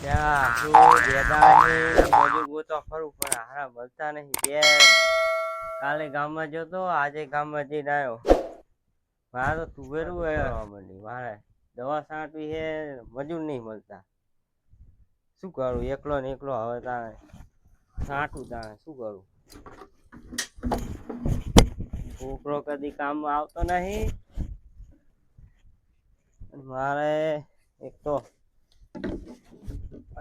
ત્યાં શું બેદાણી મજૂર ગોતો ખરું પણ હારા મળતા નહીં બે કાલે ગામમાં ગયો તો આજે ગામમાં જઈને આવ્યો મારે તો તુવેરું આવવા માંડી મારે દવા છાંટવી છે મજૂર નહીં મળતા શું કરું એકલો ને એકલો હવે તાણે છાંટું તાણે શું કરું છોકરો કદી કામમાં આવતો નહીં મારે એક તો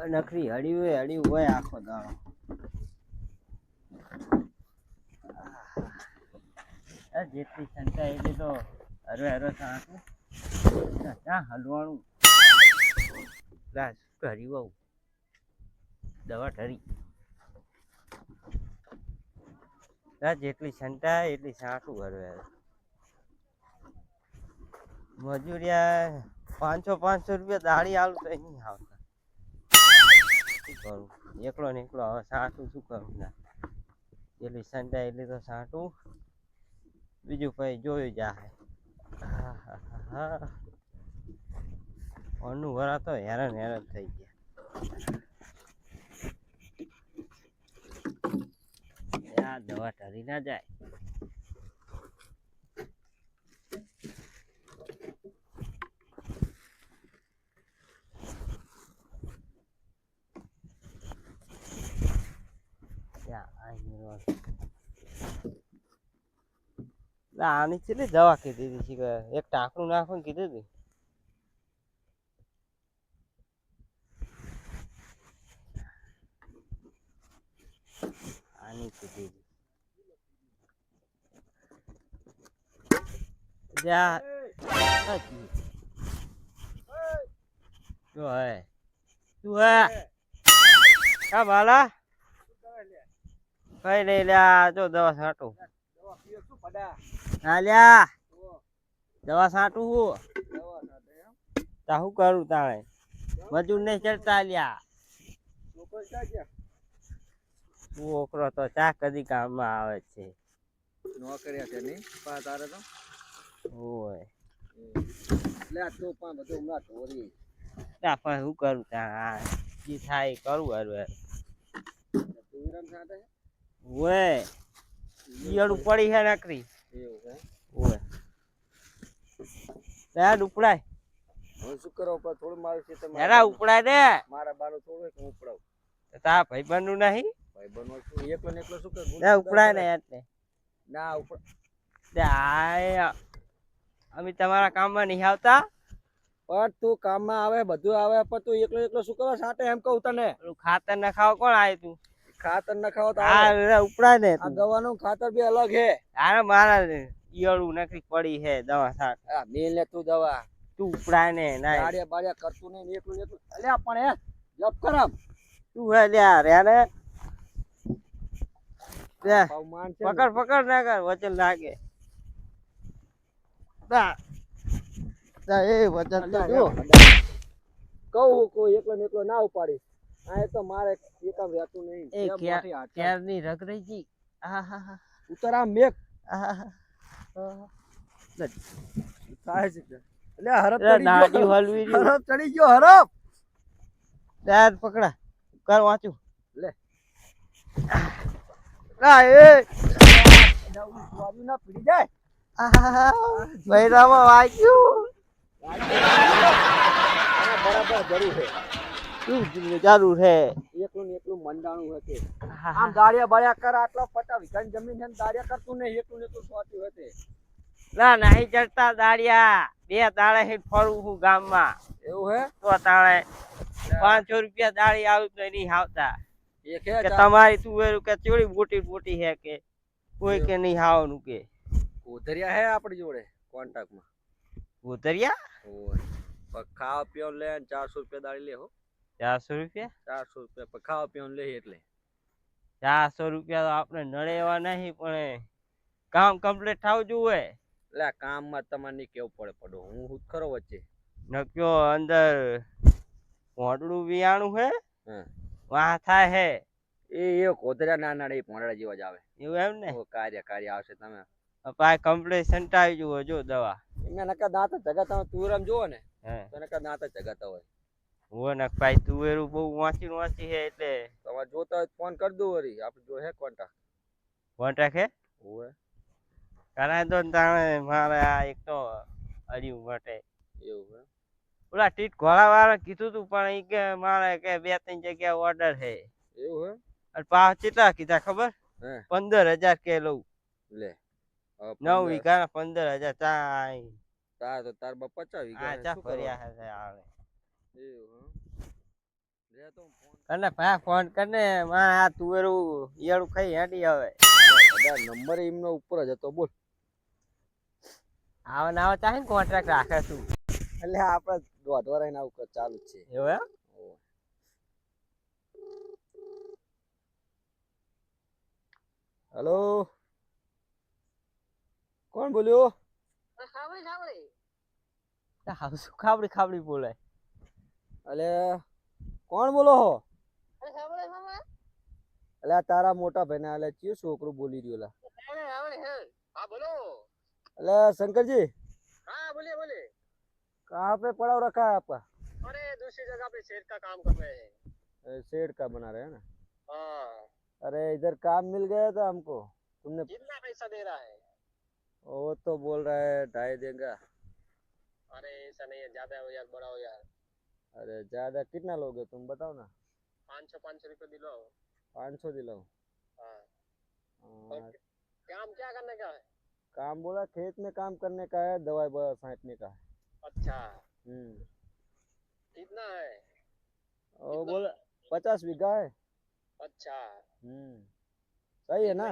નખરી હળ્યું હોય આખો દાડો જેટલી સંખ્યા એટલી તો હરો હરો સાંકું ત્યાં હલવાણું કરી બહુ દવા ઠરી જેટલી સંખ્યા એટલી સાંકું હરવે મજૂરિયા 500 રૂપિયા દાડી આલું તો નહીં આવતા શું કરું એકલો ને એકલો હવે સાંટું શું કરું ના એટલી સંખ્યા એટલી તો સાંટું બીજું કઈ જોયું જાય ઓનું વરા તો હેરાન હેરાન થઈ ગયા દવા ઠરી ના જાય આની કેટલી દવા કીધી હતી કે એક ટાંકણું નાખવાનું કીધું હતું આની કીધી તું હે કા બાલા કઈ નઈ લ્યા જો દવા છાંટું હા લ્યા દવા છાંટું હું તા શું કરું તાણે મજૂર નહીં ચડતા લ્યા છોકરો તો ચા કદી કામમાં આવે છે નોકરિયા છે નહીં પા તારે તો ઓય લે તો પણ બધું હમણાં ઢોરી તા પણ શું કરું તા જી થાય કરું હરવે તુરમ સાથે ઓય ઈયળું પડી છે નકરી એવું હે ઓય ત્યાં ઉપડાય હવે શું કરો પણ થોડું મારું છે તમે યારા ઉપડાય દે મારા બારો થોડું હું ઉપડાવ તા ભાઈબંધ નું નહીં ભાઈ બનવા શું એકલો ને એકલો શું કર ઉપડાય ને એટલે ના ઉપર અમે તમારા કામમાં નહીં આવતા પણ તું કામમાં આવે બધું આવે પણ તું એકલો એકલો શું કરો સાથે એમ કહું તને ખાતર ના ખાવ કોણ આવ્યું તું ખાતર ના ખાવ તો ઉપડાય ને આ દવાનું ખાતર બી અલગ હે અરે મારા ઈયળું નકરી પડી હે દવા સાટ આ મેલ ને તું દવા તું ઉપડાય ને ના બાડિયા બાડિયા કરતું નહીં એકલું એકલું અલ્યા પણ હે જપ કરમ તું હે લ્યા રે ને પકડ પકડ ના કર વચન લાગે એ વચન તો જો કહું કોઈ એકલો ને એકલો ના ઉપાડી આ તો મારે એકમ રહેતું નહીં એ કેર ની રગ રહી જી આહા ઉતર આમ મેક આહા થાય છે એટલે હરપ નાડી હલવી હરપ ચડી ગયો હરપ દાદ પકડા કર વાંચું લે ના એ ના પીડી જાય મહિનામાં વાંચ્યું બરાબર જરૂર છે શું જરૂર છે એકલું ને એકલું મંડાણું હતું આમ દાડિયા બાડિયા કર આટલો પટા વિઘાની જમીન છે દાડિયા કરતું ને એકલું ને એકલું સોટી હતી ના નહીં ચડતા દાડિયા બે દાડે ફરું હું ગામમાં એવું હે તો તાણે 500 રૂપિયા દાડી આવું તો નહીં આવતા એક કે તમારી તુવેરું કે ચોરી મોટી હે કે કોઈ કે નહીં આવવાનું કે ઉધરિયા હે આપણી જોડે કોન્ટેક્ટમાં ઉતર્યા ઓય ખાવા પીવા લે 400 રૂપિયા દાડી લે હો 400 રૂપિયા 400 રૂપિયા પર ખાવા પીવાનું લે એટલે 400 રૂપિયા તો આપણે નડે એવા નહીં પણ કામ કમ્પ્લીટ થવું જોઈએ એટલે કામમાં તમારે નહીં કેવું પડો હું ખરો વચ્ચે નક્યો અંદર મોટલું વિયાણું હે વાહ થાય હે એ કોતરા નાના એ પોંડા જેવા જ આવે એવું એમ ને કાર્ય આવશે તમે પાય કમ્પ્લીટ સંટાવી જુઓ જો દવા એમને નકા દાંત જગાતા તુરમ જુઓ ને તો નકા દાંત જગાતા હોય હું ને ભાઈ તુવેરું બહુ વાંચી હે એટલે તમારે જોતા હોય ફોન કરી દો વળી આપણે જો હે કોન્ટેક્ટ કોન્ટ્રાક્ટ હે ઓવે કરાય તો ને તાણે મારે આ એક તો હર્યું માટે એવું હે ઓલા ટીટ ઘોડા વાળા કીધું તું પણ ઈ કે મારે કે 2-3 જગ્યા ઓર્ડર હે એવું હે અને પાછા કેટલા કીધા ખબર હે 15,000 કે લઉં લે હવે 9 15 વીઘા 15,000 ચાય તાર બા 50 વીઘા આ હે ચા શું ફર્યા કરવાનું હે આવે એવું હે લે તો હું ફોન કને ભાઈ ફોન કરને માં આ તુવેરું ઈયળું ખાઈ હેડી હવે અડા નંબર એમનો ઉપર જ હતો બોલ આવા ના ચાહે ને કોન્ટ્રાક્ટ રાખે તું એટલે આપણે દોઢ વરાઈને આવું ચાલુ જ છે એવું એમ ઓવે. હેલો કોણ બોલ્યો હાવ શું ખાબડી ખાબડી બોલે અલે કોણ બોલો હો અલે આ તારા મોટા ભાઈને અલે કયું છોકરું બોલી રહ્યો લા हाँ बोलो अले शंकर जी हाँ बोलिए बोलिए कहाँ पे पड़ा रखा है आपका अरे दूसरी जगह पे शेड का काम कर रहे हैं शेड का बना रहे हैं ना हाँ अरे इधर काम मिल गया था हमको तुमने कितना पैसा दे रहा है वो तो बोल रहा है 2.5 देगा अरे ऐसा नहीं है ज्यादा हो यार बड़ा हो यार अरे ज्यादा कितना लोगे तुम बताओ ना 500 रुपये दिलो 500 दिलाओ हाँ हाँ, और काम क्या करने का है काम बोला खेत में काम करने का है दवाई छांटने का है अच्छा हम्म कितना है वो बोला 50 बीघा है अच्छा सही है ना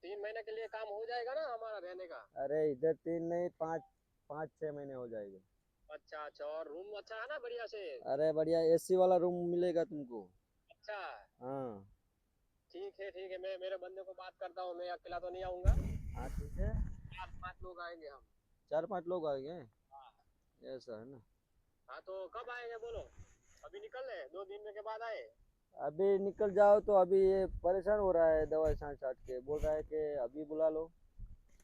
3 महीने के लिए काम हो जाएगा ना हमारा रहने का अरे इधर 3 नहीं 5-6 महीने हो जाएंगे अच्छा अच्छा और रूम अच्छा है ना बढ़िया से अरे बढ़िया एसी वाला रूम मिलेगा तुमको अच्छा हाँ ठीक है मैं मेरे बंदे को बात करता हूँ मैं अकेला तो नहीं आऊंगा हाँ ठीक है 4-5 लोग आएंगे हम 4-5 लोग आ गए हाँ ऐसा है ना हाँ तो कब आएंगे बोलो अभी निकल रहे 2 दिन के बाद आए अभी निकल जाओ तो अभी ये परेशान हो रहा है दवाई छांट के बोल रहा है कि अभी बुला लो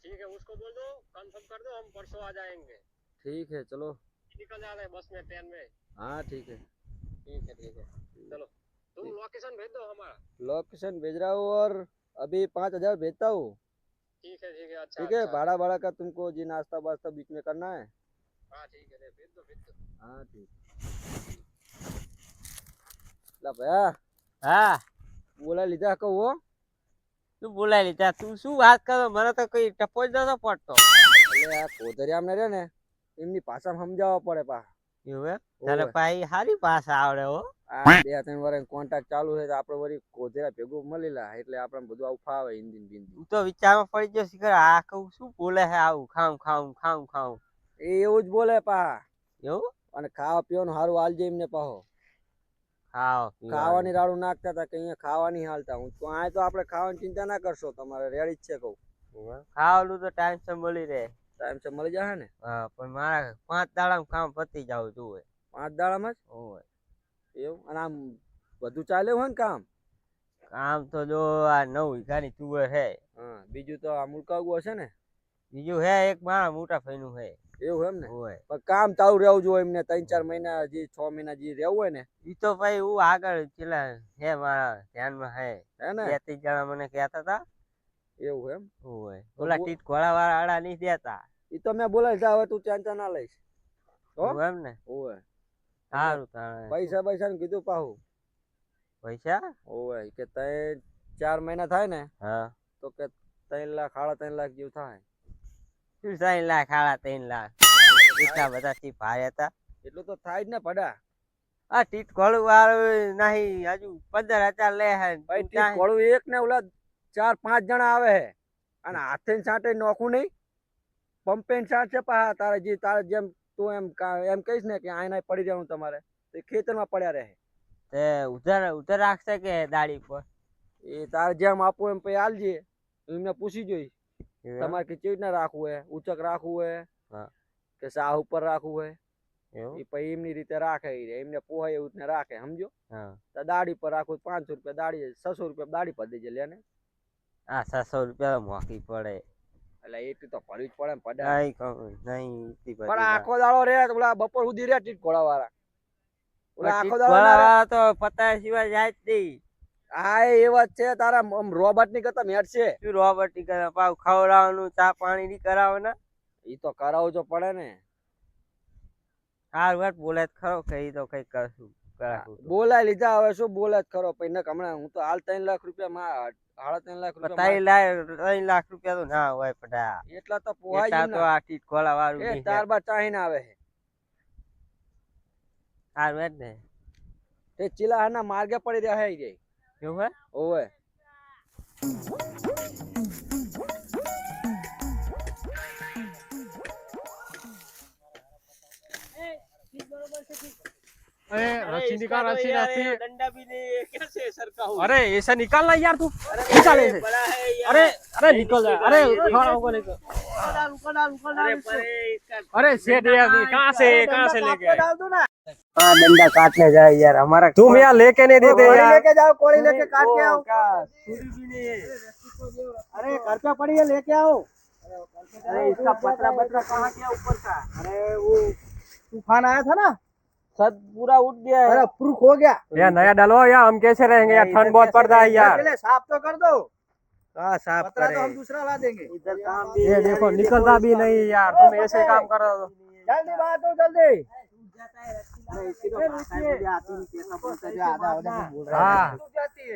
ठीक है उसको बोल दो कंफर्म कर दो हम परसों आ जाएंगे ठीक है चलो निकल जा रहे हैं बस में ट्रेन में हाँ ठीक है ठीक है चलो तुम लोकेशन भेज दो हमारा लोकेशन भेज रहा हूँ और अभी 5,000 भेजता हूँ ठीक है अच्छा ठीक है अच्छा। भाड़ा भाड़ा का तुमको जी नाश्ता वास्ता बीच में करना है हाँ ठीक है भेज दो हाँ ठीक ला भैया હા बोला लीधा को वो તું બોલાવી લીધા તું શું વાત કરો મને તો કઈ ટપો જ નતો પડતો એટલે આ કોદરિયામને રે ને એમની ભાષામાં સમજાવવા પડે પા એવું એમ તારે ઓવે. ભાઈ સારી ભાષા આવડે હો આ 2-3 વર્ષ કોન્ટ્રાક્ટ ચાલુ છે તો આપણે વળી કોદરિયા ભેગું મળેલા એટલે આપણે બધું આવું ફાવે હિન્દી ને બિંદી તું તો વિચારમાં પડી ગયો શીખર આ કહું શું બોલે છે આવું ખાઉં એ એવું જ બોલે પા એવું અને ખાવા પીવાનું સારું હાલજે એમને પાહો ખાવાની રાડું નાખતા હતા કે અહીંયા ખાવાની હાલતા હું તો આ તો આપણે ખાવાની ચિંતા ના કરશો તમારે રેડી જ છે કહું ખાવાનું તો ટાઈમ સે મળી રહે ટાઈમ છે મળી જશે ને હા પણ મારા 5 દાડામાં કામ પતી જાવ જોઈએ 5 દાડામાં ઓય જ એવું અને આમ બધું ચાલે હોય ને કામ કામ તો જો આ 9 વીઘાની તુવેર હે હા બીજું તો આ મુલકાવું હશે ને બીજું હે એક મારા મોટા ભાઈનું હે એવું એમ ને ઓય પણ કામ ચાલુ રહેવું જોઈએ એમને 3-4 મહિના હજી 6 મહિના જે રહેવું હોય ને ઈ તો ભાઈ હું આગળ પેલા હે મારા ધ્યાનમાં હે હે ને 2-3 જણા મને કહેતા હતા એવું એમ ઓય ઓલા ટીટ ઘોડા વાળા આડા નહીં દેતા ઈ તો મેં બોલાવી જા હવે તું ચાંચા ના લઈશ હો એવું એમ ને ઓવે સારું તાણે પૈસા ને કીધું પાહું પૈસા ઓવે કે 4 મહિના થાય ને હા તો કે 3 લાખ 3.5 લાખ જેવું થાય શું 3 લાખ 3.5 લાખ એટલા બધા થી ભાઈ હતા એટલું તો થાય જ ને પડા આ ટીટ ઘોડું વાળું નહીં હજુ 15,000 લે હે ભાઈ ટીપ કોળું એક ને ઓલા 4-5 જણા આવે હે અને હાથે સાંટે નોખું નહીં પંપે સાંટ છે પા તારે જેમ તું એમ કહીશ ને કે આયના પડી જવાનું તમારે તો ખેતરમાં પડ્યા રહે તે ઉધર રાખશે કે દાડી પર એ તારે જેમ આપવું એમ પછી આલજે એમને પૂછી જોઈશ તમારે કે કેવી રીતના રાખવું હે ઉચક રાખવું હે હા. કે સાહ ઉપર રાખવું હે એવું એ પછી એમની રીતે રાખે એમને પોહાય એવું રીતના રાખે સમજો હા તો દાડી પર રાખવું 500 રૂપિયા દાડી 600 રૂપિયા દાડી પર દેજે લે ને આ 700 રૂપિયા મોંઘી પડે એટલે એટલી તો ભરવી જ પડે ને પડા નહીં એટલી પણ બધી આખો દાડો રે ઓલા બપોર સુધી રે ટીટ ઘોડા વાળા ઓલા આખો ટીક દાડો ના રહે. વાળા તો પતા સિવાય જાય જ નહીં. હા એ એવા જ છે તારા રોબોટ ની કરતા મેટ છે. શું રોબોટિક પાવ ખવડાવવાનું ચા પાણી ની કરાવે ને ઈ તો કરાવવું તો પડે ને. હાર વાત બોલે જ ખરો કે ઈ તો કઈ કરશું કરાશું તો. બોલાય લીધા હવે શું બોલે જ ખરો પછી ને હમણાં હું તો હાલ 3 લાખ રૂપિયા માં 3.5 લાખ રૂપિયા 3 લાખ રૂપિયા તો ના હોય પડા. એટલા તો પોહાય એટલા જ તો ના. આ ટીક વાળા વાળું એ નહીં છે. તાર બાર ચાહીને આવે છે. હાર વાત ને તે ચીલાહારના માર્ગે પડી રહ્યા છે ઈ. એવું હે ઓવે अरे रस्सी निकाल रस्सी रस्सी डंडा भी नहीं कैसे सरका हुआ अरे ऐसा निकालना यार तू निकाल ऐसे बड़ा है यार। अरे अरे निकल जा अरे खड़ा होकर निकल अरे परे इसका अरे सेठ यार कहाँ से लेके आए डाल दो ना. हाँ डंडा काटने जाए यार हमारा तुम यार लेके नहीं देते कोड़ी यार लेके जाओ, कोड़ी लेके काट के आओ. क्या छुरी भी नहीं है। अरे घर पे पड़ी है लेके आओ. अरे इसका पतरा बतरा कहाँ गया ऊपर का। अरे वो तूफान आया था ना, छत पूरा उठ गया है। अरे प्रूफ हो गया. यार नया डालो यार हम कैसे रहेंगे यार ठंड बहुत पड़ता है यार पहले साफ तो कर दो. कहाँ साफ पतरा करे तो हम दूसरा ला देंगे. इधर काम भी ये देखो निकलता भी नहीं यार तुम ऐसे काम कर रहे हो जल्दी बात हो जल्दी. हाँ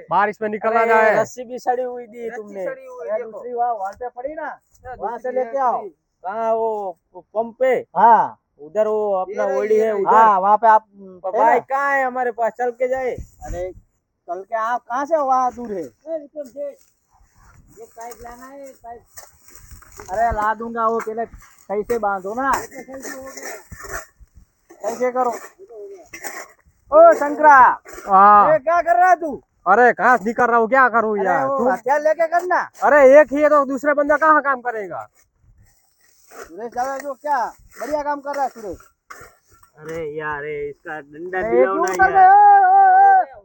बारिश में निकलना जाए रस्सी भी सड़ी हुई दी तुमने। दूसरी वहाँ पे पड़ी ना, वहाँ से लेके आओ. कहाँ वो पंप पे हाँ उधर वो अपना ओडी है उधर। हाँ वहाँ पे आप भाई कहाँ है हमारे पास चल के जाए। अरे चल के आप कहाँ से वहाँ दूर है. ये पाइप लाना है पाइप। अरे ला दूंगा, वो पहले कैसे बांधो ना, कैसे करो. ओ शंकरा, हाँ ये क्या कर रहा है तू. अरे कहाँ से निकल रहा हूँ क्या करूँ अरे यार वो तुम हथियार लेके करना. अरे एक ही है तो दूसरे बंदा कहाँ काम करेगा सुरेश जावे जो क्या बढ़िया काम कर रहा है सुरेश. अरे यार इसका डंडा ये दिलाओ क्यों ना कर रहे यार। हो?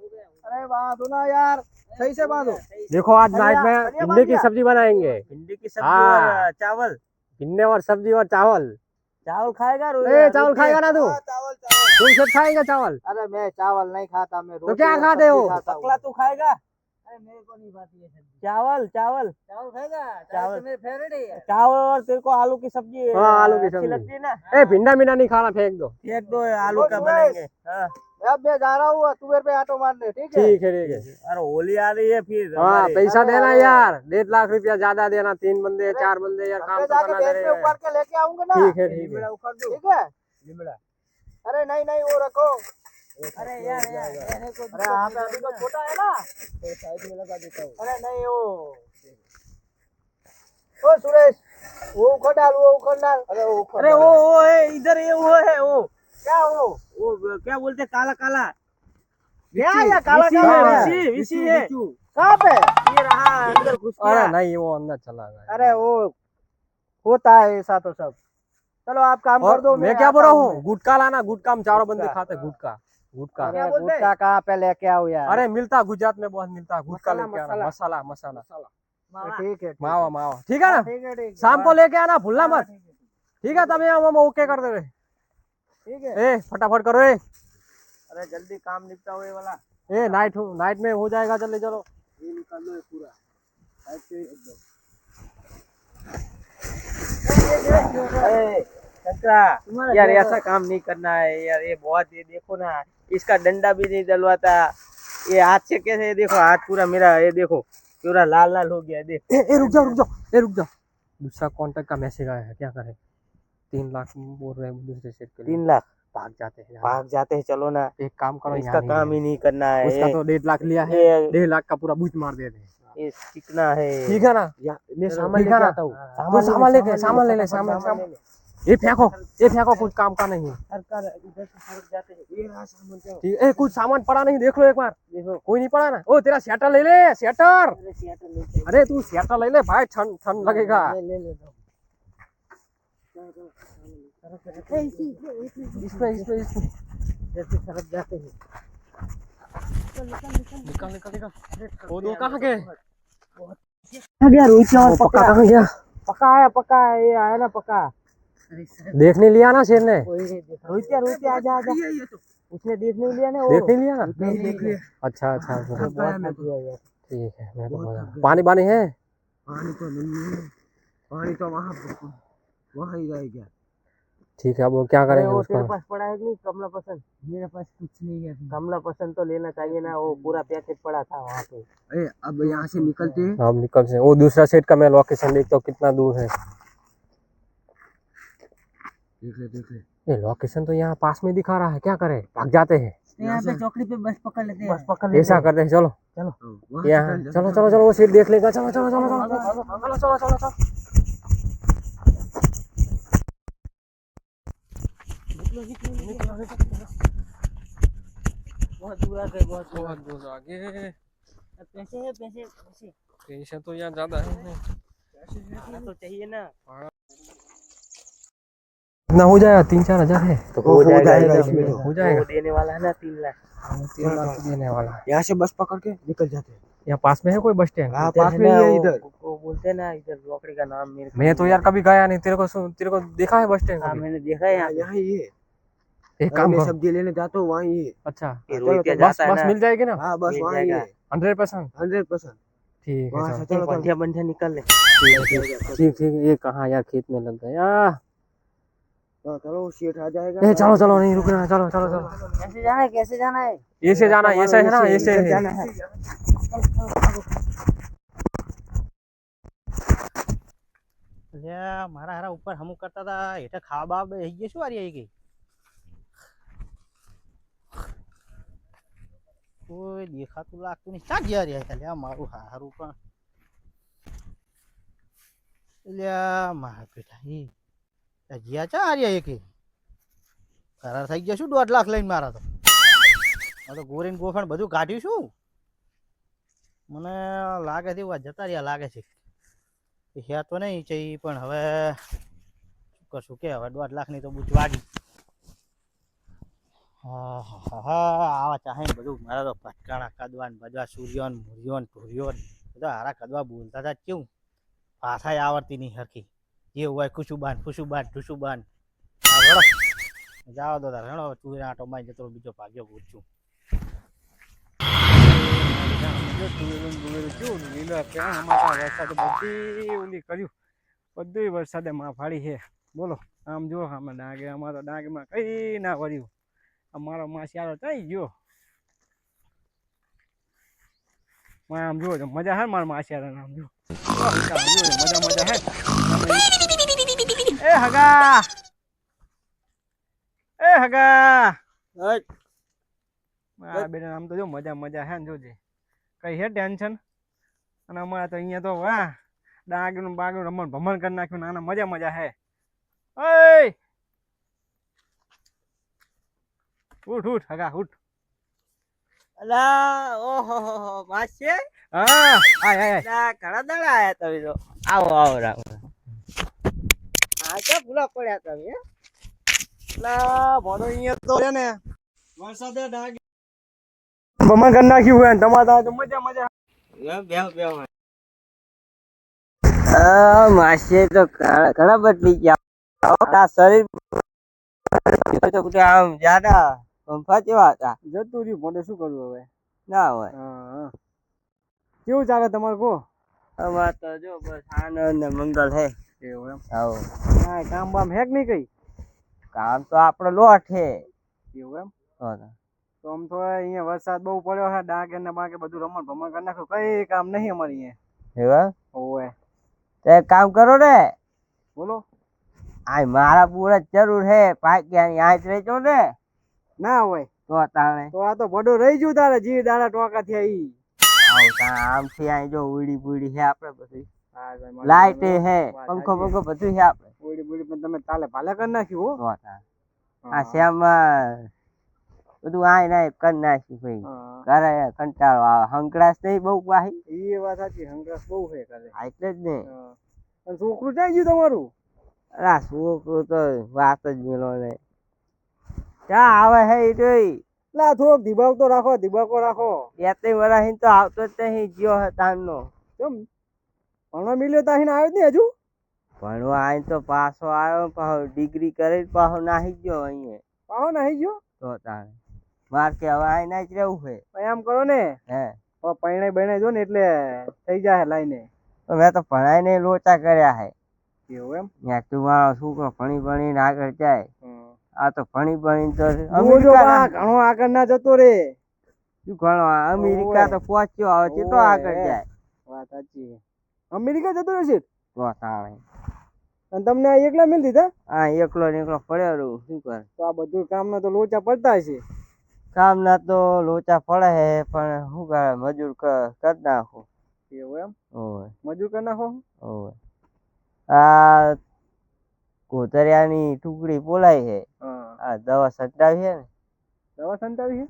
अरे बांधो ना यार, सही से बांधो. देखो आज नाइट में बढ़िया भिंडी की बात सब्जी बनाएंगे भिंडी की सब्जी हाँ। और चावल। भिंडी और सब्जी और चावल चावल खाएगा ए चावल खाएगा ना तू हाँ, चावल चावल. तुम सब खाएगा चावल अरे मैं चावल नहीं खाता, मैं रोटी क्या और खाते सब्जी हो? खाता हूँ. पकला तू खाएगा अरे मेरे को नहीं खाती है सब्जी. चावल चावल चावल खाएगा. चावल तो मेरे फेवरेट है यार. चावल और तेरे को आलू की सब्जी हाँ, आलू की अच्छी सब्जी। लगती है ना। ए भिंडा मिंडा नहीं खाना फेंक दो एक दो आलू का सुरेश। बनेंगे। हाँ अब मैं जा रहा हूँ तुवेर पे आटो मारने. ठीक है. ठीक है अरे होली आ रही है फिर हाँ हमारी। पैसा अरे, देना अरे। यार 1.5 लाख रुपया ज्यादा देना 3 बंदे 4 बंदे यार काम मैं तो जाके करना बेंच पे पड़ेगा उखाड़ के लेके आऊंगा ना. ठीक है ठीक है ठीक है. अरे नहीं नहीं वो रखो. अरे यार यार अरे यहाँ पे अभी तो छोटा है ना, तो साइड में लगा देता हूँ. अरे नहीं वो ओ सुरेश, वो उखड़ डाल, वो उखड़ डाल. अरे वो उखड़ अरे डाल. वो है इधर ये वो है वो क्या वो क्या बोलते हैं, काला काला क्या या काला विसी काला है, है? विसी विसी है। कहाँ पे. ये रहा अंदर घुस अरे गया। नहीं वो अंदर चला गया अरे वो होता है ऐसा तो सब. चलो आप काम कर दो. और मैं क्या बोल रहा हूँ गुटका लाना गुटका हम चारों बंदे खाते गुटका गुटका अरे गुटखा कहाँ पे लेके आओ यार. अरे मिलता गुजरात में बहुत मिलता गुटका मसाला, लेके आना मसाला। मसाला मसाला ठीक है. मावा मावा ठीक है ना ठीक है. ठीक है. शाम को लेके आना भूलना मत ठीक है. ठीक है तब हम ओके कर दे ठीक है. ए फटाफट करो ए अरे जल्दी काम निपटाओ ये वाला। ए नाइट में हो जाएगा जल्दी चलो ये निकाल लो ये पूरा. ऐसे एकदम. शंकरा यार ऐसा काम नहीं करना है यार। ये बहुत ये देखो ना इसका डंडा भी नहीं डलवाता। ये हाथ से कैसे देखो हाथ पूरा मेरा ये देखो पूरा लाल लाल हो गया देख। ए रुक जाओ दूसरा कांटेक्ट का मैसेज आया है क्या करें 3 लाख बोल रहे हैं दूसरे सेट के लिए 3 लाख भाग जाते हैं भाग जाते हैं। चलो ना एक काम करो इसका काम ही नहीं करना है। उसका तो 1.5 लाख लिया है ये 1.5 लाख का पूरा बूझ मार देते हैं ये सीखना है। ठीक है ना मैं सामान लेके आता हूँ तो सामान ले ले सामान ये फेंको कुछ काम का नहीं इधर से सड़क जाते हैं। ये रहा सामान क्या ठीक है कुछ सामान पड़ा नहीं देख लो एक बार देखो। कोई नहीं पड़ा ना ओ तेरा स्वेटर ले ले स्वेटर अरे सियाटर नहीं चाहिए। अरे तू स्वेटर ले ले भाई ठंड लगेगा ले इसमें जैसे सड़क जाते हैं। निकल वो दो कहाँ गए गया रोहित वो पक्का कहाँ गया पका है ये आया ना पका। देख नहीं लिया ना शेर ने? रोहित आजा आजा उसने देख नहीं लिया ना देख नहीं लिया ना? नहीं देख लिया अच्छा अच्छा अच्छा। बहुत थक गया यार ठीक है, मैं तो बहुत बोला थक गया। पानी पानी है। पानी तो नहीं है पानी तो वहाँ ही रह गया ठीक है, अब वो क्या करेंगे वो उसका? तेरे पास पड़ा है कि नहीं कमला पसंद? मेरे पास कुछ नहीं है कमला पसंद तो लेना चाहिए ना, वो पूरा पैकेट पड़ा था वहाँ पे। अरे अब यहाँ से निकलते हैं अब निकल से वो दूसरा सेट का मैं लोकेशन देखता हूँ कितना दूर है। देख ले ये लोकेशन तो यहाँ पास में दिखा रहा है, क्या करें? भाग जाते हैं। यहाँ पे चौकड़ी पे बस पकड़ लेते हैं। बस पकड़ लेते ऐसा करते हैं, चलो वहाँ से यहाँ चल, चलो चलो चलो, वो सीट देख लेगा। चलो चलो चलो चलो चलो चलो चलो चलो। बहुत दूर आ गए, बहुत दूर। बहुत दूर आगे। पैसे है, पैसे पैसे पैसे तो यहाँ ज्यादा है। आना तो चाहिए ना। कितना हो जाएगा? 3-4 हज़ार है तो हो जाएगा इसमें तो। हो जाएगा। वो देने वाला है ना 3 लाख। 3 लाख तो देने वाला है। यहाँ से बस पकड़ के निकल जाते हैं यहाँ पास में है कोई बस स्टैंड? हाँ इधर पास है में ही ना, है वो- इधर वो बोलते हैं ना इधर लोकड़ी का नाम मेरे को मैं तो नहीं यार याद कभी गया नहीं। तेरे को देखा है बस स्टैंड है। हाँ कभी? मैंने देखा है यहाँ पे। यहाँ ही है एक काम मैं करो। सब्जी लेने जाता हूँ वहीं है अच्छा, ये चलो, रोहित तो बस जाता है बस ना, मिल जाएगी ना? हाँ बस मिल वहाँ ही जाएगा। है 100%? 100% ठीक है वहाँ चलो। से चलो चलो बंधिया बंधिया निकल ले। ठीक ठीक। ये कहाँ यार, खेत में लग गया। चलो सेठ आ जाएगा ए चलो चलो, नहीं रुकना, चलो चलो चलो। कैसे जाना है, कैसे जाना है? ये से जाना, ये से है ना, ये से इधर है। जाना है મારા હારા ઉપર હમું કરતા હતા એટલે ખાવા બાવા બેસી ગયા શું વારી આવી ગઈ કોઈ દેખાતું લાગતું નહીં ક્યાં ગયા રહ્યા હતા લ્યા મારું હારું પણ લ્યા મારા પેટા એ ગયા ચા હાર્યા એકે કરાર થઈ ગયા શું 1.5 લાખ લઈને મારા તો ગોરીન ગોફણ બધું કાઢ્યું શું મને લાગે છે એવા જતા રહ્યા લાગે છે હે તો નહીં છે પણ હવે શું કરશું કે હવે 1.5 લાખની તો બૂચ વાગી હા આવા ચાહે ને બધું મારા તો ભટકાણા કદવાન બદવા સૂર્યોન મુર્યોન ઢોર્યોન બધા હારા કદવા બોલતા હતા કેવું ભાષા આવડતી નહીં હરખી જે હોય કુશુબાન ફુશુબાન ઢુશુબાન હા રડો જાઓ તો તાર રડો તું આટો માં જતો બીજો ભાગ્યો પૂછું બધું વરસાદે માં ફાડી છે. બોલો આમ જો આમાં ડાંગે, અમારો ડાંગમાં કઈ ના વર્યું. અમારો માસિયારો થઈ ગયો. આમ જો મજા હે મારા માસિયારા આમ જો મજા મજા હે. એ હગા, એ હગા, મારા બેટા આમ તો જો મજા મજા હે ને જોજે કઈ હે ટેન્શન. અને અમારે તો અહીંયા તો વાહ ડાંગનું બાગનું રમણ ભમણ કરી નાખ્યું. નાના મજા મજા હે. ઓય ઉઠ ઉઠ હગા ઉઠ. અલા ઓહો માસે હા આય આય ના ઘણા દાડા આયા તમે તો. આવો આવો રામ. હા તો ભૂલા પડ્યા તમે હે? ના ભણો અહીંયા તો છે ને વરસાદે ડાંગ ભમણ કરી નાખ્યું હોય ને તમારે તો મજા મજા. બેહો બેહો. માસે તો ઘણા બદલી ગયા. શરીર તો આમ જ્યાદા પંખા જેવા હતા. જતું રહ્યું ભણો શું કરવું હવે. ના હોય હા કેવું ચાલે તમારે કહો. અમાર તો જો બસ આનંદ ને મંગલ હે. એવું એમ. આવો હા કામ બામ હે કે નહીં કઈ. કામ તો આપણો લોટ હે. એવું એમ. હા. તો આમ તો અહીંયા વરસાદ બહુ પડ્યો છે. ડાંગે ને બાગે બધું રમણ ભમણ કરી નાખ્યું. કઈ કામ નહીં અમારે અહીંયા. એવા ઓવે તો એક કામ કરો ને, બોલો. આ મારા પૂરા જરૂર હે પાક્યાની આજ રહેજો ને ના હોય તો તાણે તો આ તો ભડો રહી ગયું તારે જી દાડા ટોકા થયા ઈ. આવું તાણે આમથી આ જો ઉડી બુડી હે આપણે બધું. હા ભાઈ મારી લાઈટ વાત હે, વાત પંખો સાચી. પંખો બધું છે આપણે. બોડી બોડી પણ તમે તાલે ભાલે કરી નાખ્યું હો. તો તાણે આ શ્યામમાં બધું આય નાય કરી નાખ્યું ભાઈ. હા ઘરે કંટાળો આવે, હંકડાશ નહીં બહુ પાહી. એ વાત સાચી. હંગાસ બહુ છે કરે. આ એટલે જ ને. હા. અને છોકરું જાય ગયું તમારું. અરે આ છોકરું તો વાત જ મેલો ને. ક્યાં આવે હે ઈ જોઈ. લા થોડોક ધીબાક તો રાખો, ધીબાકો રાખો. બે ત્રણ વર્ષ તો આવતો જ નહીં, ગયો હે તાનનો. કેમ ભણવા મિલ્યો તાહીને આવ્યો જ નહીં હજુ. ભણવા આઈ તો પાછો આવ્યો, પાછો ડિગ્રી કરી પાછો નાહી ગયો અહીંયા. પાહો નાહી ગયો. તો તાણે માર કે હવે આઈ ના જ રહેવું છે. ભાઈ આમ કરો ને, હે પૈણે બૈણે જો ને એટલે થઈ જાય લાઈને. મેં તો ભણાઈને લોચા કર્યા છે. એવું એમ? ત્યાં તું મારો છોકરો ભણી ભણીને આગળ જાય. આ તો ભણી ભણીને તો જોજો અમેરિકા બા, ઘણો આગળ ના જતો રે. શું ઘણો અમેરિકા તો પહોંચ્યો, હવે કેટલો આગળ જાય. વાત સાચી. અમેરિકા જતો રહેશે. તો તાણે અને તમને આ એકલા મેલ દીધા? આ એકલો ને એકલો પડ્યો રહું, શું કરે. તો આ બધું કામના તો લોચા પડતા હશે. કામ ના તો લોચા પડે છે, પણ શું કરે મજૂર કરી નાખું. એવું એમ? ઓય મજૂર કરી નાખો. ઓય આ કોતરિયાની ટુકડી બોલાય છે. હા. આ દવા સંટાવી છે ને, દવા સંતાવી છે?